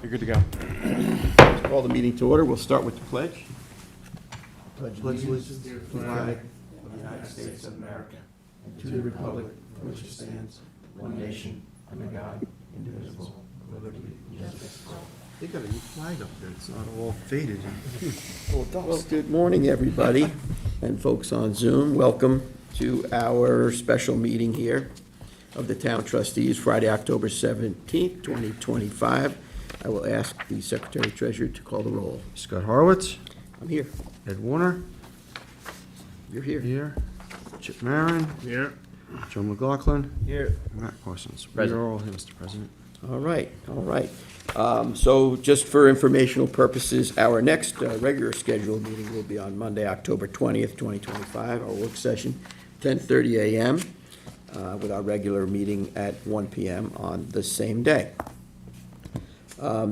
You're good to go. Call the meeting to order. We'll start with the pledge. Pledge allegiance to the flag of the United States of America and to the republic for which it stands, one nation, under God, indivisible, with liberty and justice for all. They got a new flag up there, it's not all faded. Well, good morning, everybody, and folks on Zoom. Welcome to our special meeting here of the Town Trustees, Friday, October 17th, 2025. I will ask the Secretary Treasurer to call the roll. Scott Horowitz, I'm here. Ed Warner, You're here. here. Chip Marin, Here. Joe McLaughlin, Here. Matt Parsons. We Present. are all here, Mr. President. All right, all right. So just for informational purposes, our next regular scheduled meeting will be on Monday, October 20th, 2025, our work session, 10:30 a.m., with our regular meeting at 1 p.m. on the same day.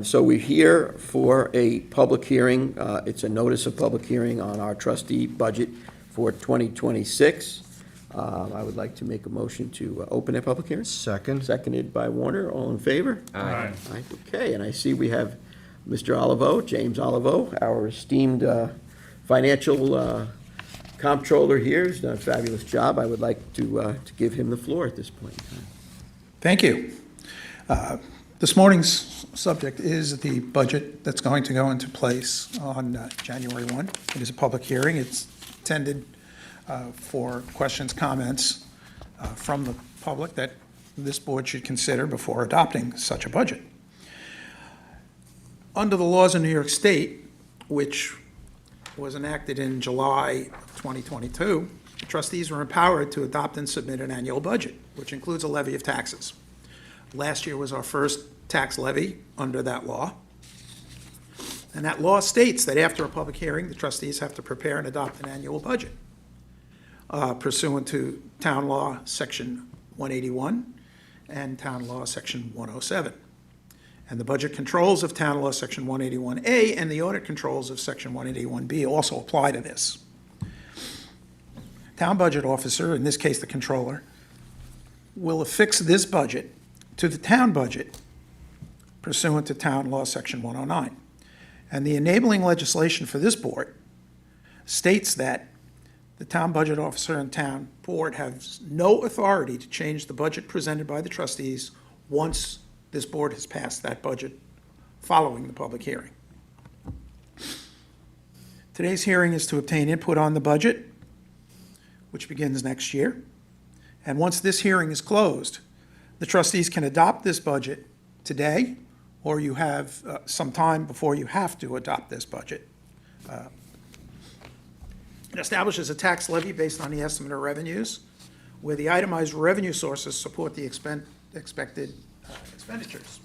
So we're here for a public hearing. It's a notice of public hearing on our trustee budget for 2026. I would like to make a motion to open a public hearing. Second. Seconded by Warner. All in favor? Aye. Aye. Okay, and I see we have Mr. Olivo, James Olivo, our esteemed financial comptroller here. He's done a fabulous job. I would like to give him the floor at this point in time. Thank you. This morning's subject is the budget that's going to go into place on January 1. It is a public hearing. It's intended for questions, comments from the public that this board should consider before adopting such a budget. Under the laws of New York State, which was enacted in July 2022, the trustees were empowered to adopt and submit an annual budget, which includes a levy of taxes. Last year was our first tax levy under that law. And that law states that after a public hearing, the trustees have to prepare and adopt an annual budget pursuant to Town Law Section 181 and Town Law Section 107. And the budget controls of Town Law Section 181A and the audit controls of Section 181B also apply to this. Town budget officer, in this case the controller, will affix this budget to the town budget pursuant to Town Law Section 109. And the enabling legislation for this board states that the town budget officer and town board has no authority to change the budget presented by the trustees once this board has passed that budget following the public hearing. Today's hearing is to obtain input on the budget, which begins next year. And once this hearing is closed, the trustees can adopt this budget today, or you have some time before you have to adopt this budget. It establishes a tax levy based on the estimate of revenues, where the itemized revenue sources support the expected expenditures.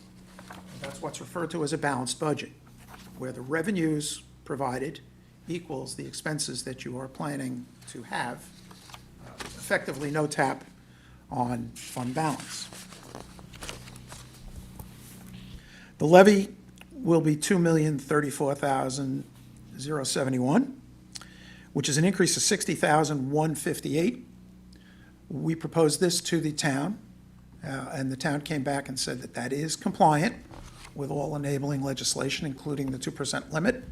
That's what's referred to as a balanced budget, where the revenues provided equals the expenses that you are planning to have, effectively no tap on fund balance. The levy will be $2,034,071, which is an increase of $60,158. We proposed this to the town, and the town came back and said that that is compliant with all enabling legislation, including the 2% limit.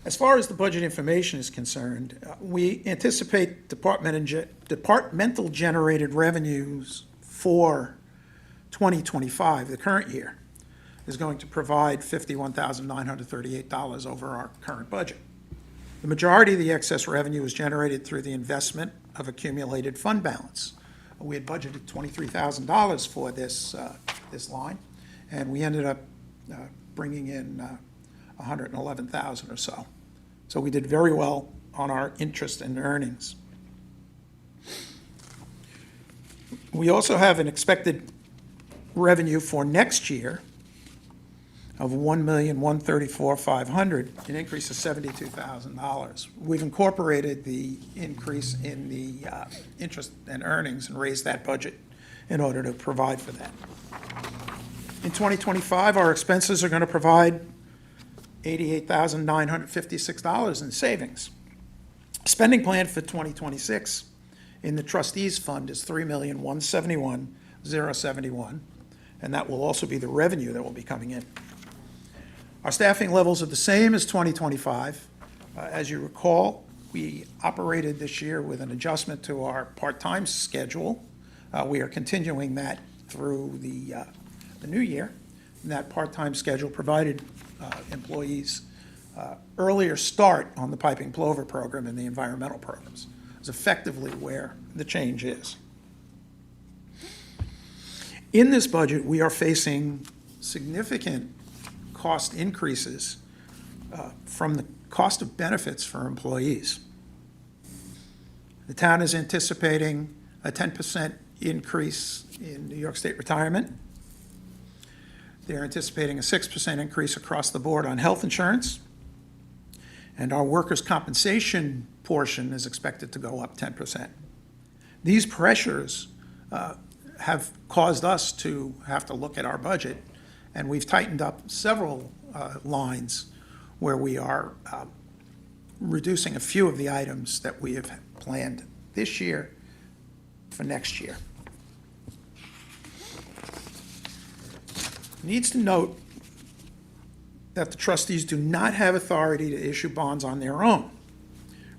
As far as the budget information is concerned, we anticipate departmental generated revenues for 2025, the current year, is going to provide $51,938 over our current budget. The majority of the excess revenue is generated through the investment of accumulated fund balance. We had budgeted $23,000 for this line, and we ended up bringing in $111,000 or so. So we did very well on our interest and earnings. We also have an expected revenue for next year of $1,134,500, an increase of $72,000. We've incorporated the increase in the interest and earnings and raised that budget in order to provide for that. In 2025, our expenses are going to provide $88,956 in savings. Spending plan for 2026 in the trustees fund is $3,171,071. and that will also be the revenue that will be coming in. Our staffing levels are the same as 2025. As you recall, we operated this year with an adjustment to our part-time schedule. We are continuing that through the new year. And that part-time schedule provided employees earlier start on the piping plover program and the environmental programs. Is effectively where the change is. In this budget, we are facing significant cost increases from the cost of benefits for employees. The town is anticipating a 10% increase in New York State retirement. They're anticipating a 6% increase across the board on health insurance. And our workers' compensation portion is expected to go up 10%. These pressures have caused us to have to look at our budget, and we've tightened up several lines where we are reducing a few of the items that we have planned this year for next year. Needs to note that the trustees do not have authority to issue bonds on their own.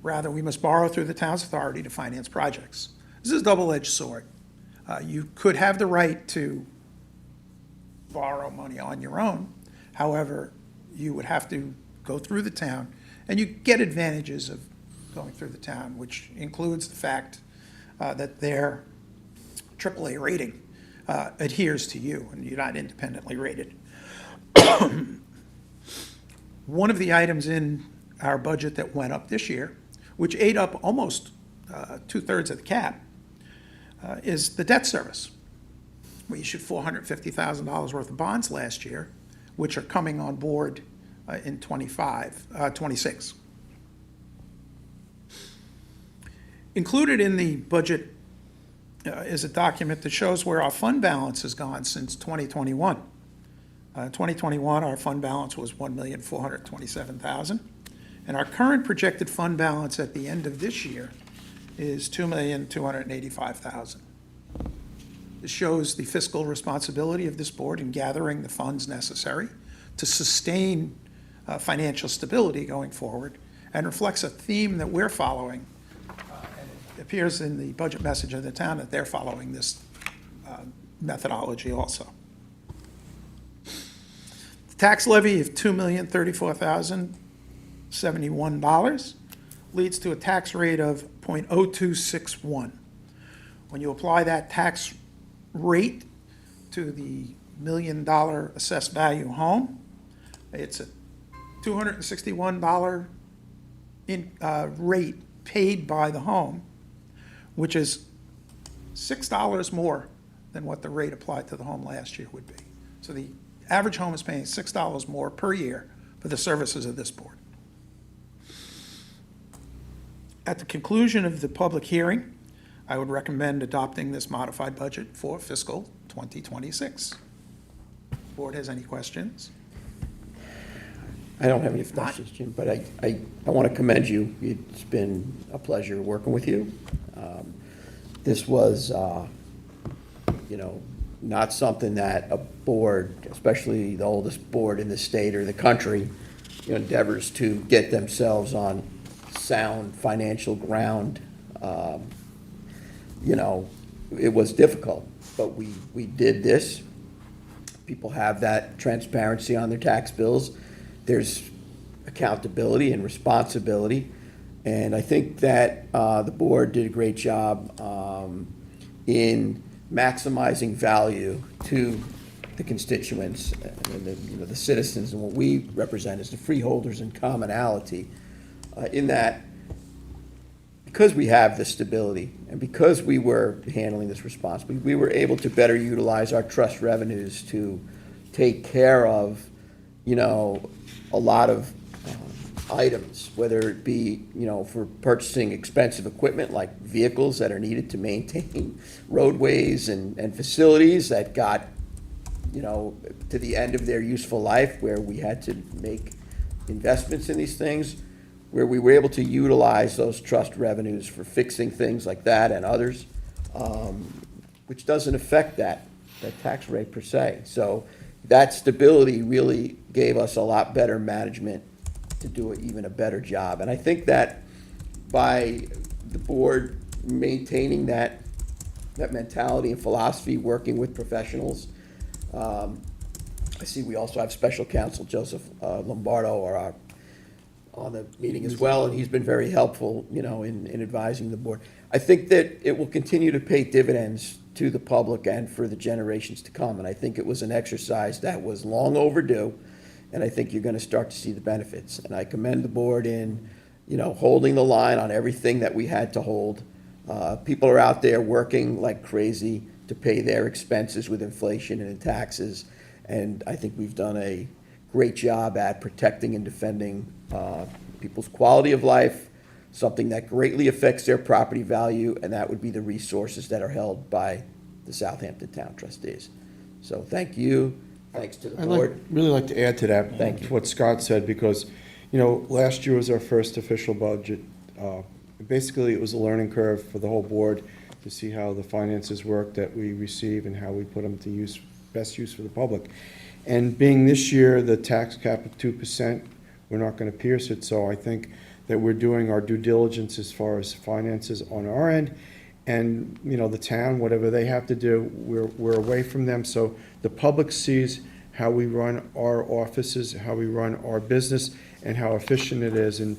Rather, we must borrow through the town's authority to finance projects. This is a double-edged sword. You could have the right to borrow money on your own. However, you would have to go through the town, and you get advantages of going through the town, which includes the fact that their AAA rating adheres to you, and you're not independently rated. One of the items in our budget that went up this year, which ate up almost 2/3 of the cap, is the debt service. We issued $450,000 worth of bonds last year, which are coming on board in 26. Included in the budget is a document that shows where our fund balance has gone since 2021. 2021, our fund balance was $1,427,000, and our current projected fund balance at the end of this year is $2,285,000. This shows the fiscal responsibility of this board in gathering the funds necessary to sustain financial stability going forward, and reflects a theme that we're following. And it appears in the budget message of the town that they're following this methodology also. The tax levy of $2,034,071 leads to a tax rate of 0.0261. When you apply that tax rate to the $1 million assessed value home, it's a $261 rate paid by the home, which is $6 more than what the rate applied to the home last year would be. So the average home is paying $6 more per year for the services of this board. At the conclusion of the public hearing, I would recommend adopting this modified budget for fiscal 2026. Board has any questions? I don't have any If not- questions, Jim, but I want to commend you. It's been a pleasure working with you. This was, not something that a board, especially the oldest board in the state or the country, endeavors to get themselves on sound financial ground. It was difficult, but we did this. People have that transparency on their tax bills. There's accountability and responsibility. And I think that the board did a great job in maximizing value to the constituents and the citizens, and what we represent as the freeholders and commonality, in that because we have this stability and because we were handling this responsibly, we were able to better utilize our trust revenues to take care of, a lot of items, whether it be, for purchasing expensive equipment like vehicles that are needed to maintain roadways and facilities that got, to the end of their useful life, where we had to make investments in these things, where we were able to utilize those trust revenues for fixing things like that and others, which doesn't affect that that tax rate per se. So that stability really gave us a lot better management to do even a better job. And I think that by the board maintaining that mentality and philosophy, working with professionals. I see we also have special counsel Joseph Lombardo on the meeting as well, and he's been very helpful, in advising the board. I think that it will continue to pay dividends to the public and for the generations to come, and I think it was an exercise that was long overdue, and I think you're gonna start to see the benefits. And I commend the board in, holding the line on everything that we had to hold. People are out there working like crazy to pay their expenses with inflation and in taxes, and I think we've done a great job at protecting and defending people's quality of life, something that greatly affects their property value, and that would be the resources that are held by the Southampton Town Trustees. So thank you, thanks to the board. Really like to add to that. Thank you. To what Scott said, because, last year was our first official budget. Basically, it was a learning curve for the whole board to see how the finances work that we receive and how we put them to use, best use for the public. And being this year, the tax cap of 2%, we're not going to pierce it, so I think that we're doing our due diligence as far as finances on our end. And, the town, whatever they have to do, we're away from them, so the public sees how we run our offices, how we run our business, and how efficient it is, and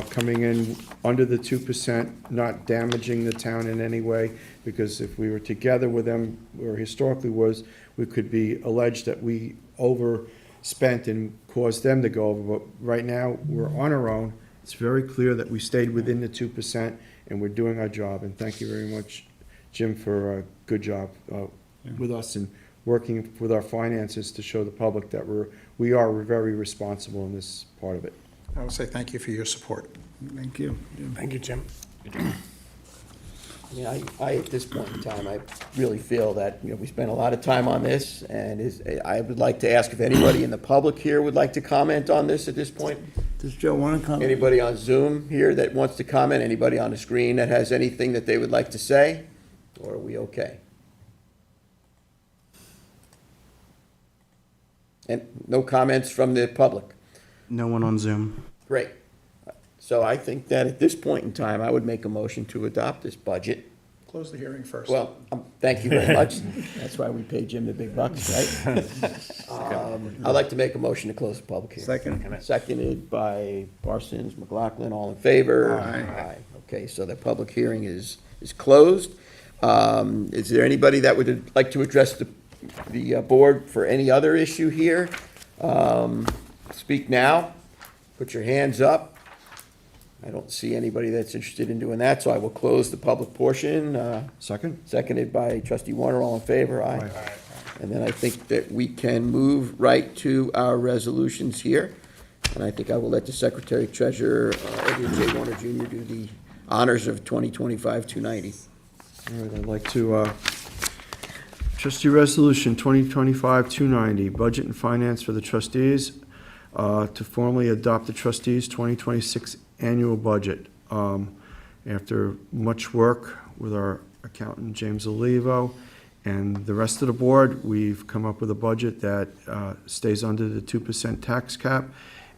coming in under the 2%, not damaging the town in any way, because if we were together with them, or historically was, we could be alleged that we overspent and caused them to go over. But right now, we're on our own. It's very clear that we stayed within the 2%, and we're doing our job. And thank you very much, Jim, for a good job with us and working with our finances to show the public that we are very responsible in this part of it. I will say thank you for your support. Thank you. Thank you, Jim. I, at this point in time, I really feel that, we spent a lot of time on this, and I would like to ask if anybody in the public here would like to comment on this at this point. Does Joe want to comment? Anybody on Zoom here that wants to comment? Anybody on the screen that has anything that they would like to say? Or are we okay? And no comments from the public? No one on Zoom. Great. So I think that at this point in time, I would make a motion to adopt this budget. Close the hearing first. Well, thank you very much. That's why we pay Jim the big bucks, right? I'd like to make a motion to close the public hearing. Second. Seconded by Parsons, McLaughlin, all in favor? Aye. Okay, so the public hearing is closed. Is there anybody that would like to address the board for any other issue here? Speak now. Put your hands up. I don't see anybody that's interested in doing that, so I will close the public portion. Second? Seconded by trustee Warner, all in favor? Aye. And then I think that we can move right to our resolutions here. And I think I will let the Secretary Treasurer, Edward J. Warner Jr., do the honors of 2025-290. All right, I'd like to, trustee resolution 2025-290, budget and finance for the trustees, to formally adopt the trustees' 2026 annual budget. After much work with our accountant, James Olivo, and the rest of the board, we've come up with a budget that stays under the 2% tax cap,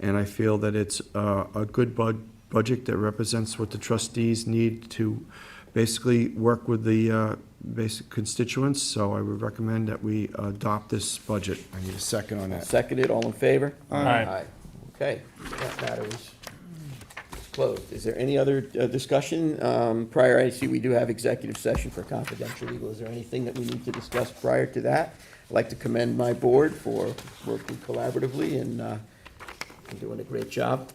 and I feel that it's a good budget that represents what the trustees need to basically work with the basic constituents, so I would recommend that we adopt this budget. I need a second on that. Seconded, all in favor? Aye. Okay, that matter is closed. Is there any other discussion? Prior, I see we do have executive session for confidential legal. Is there anything that we need to discuss prior to that? I'd like to commend my board for working collaboratively and doing a great job.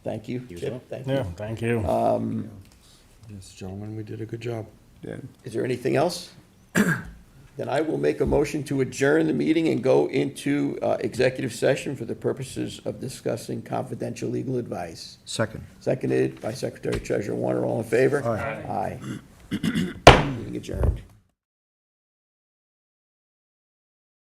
Thank you, Chip. Thank Yeah, you. thank you. Yes, gentlemen, we did a good job. Is there anything else? Then I will make a motion to adjourn the meeting and go into executive session for the purposes of discussing confidential legal advice. Second. Seconded by Secretary Treasurer Warner. All in favor? Aye. Aye. Meeting adjourned.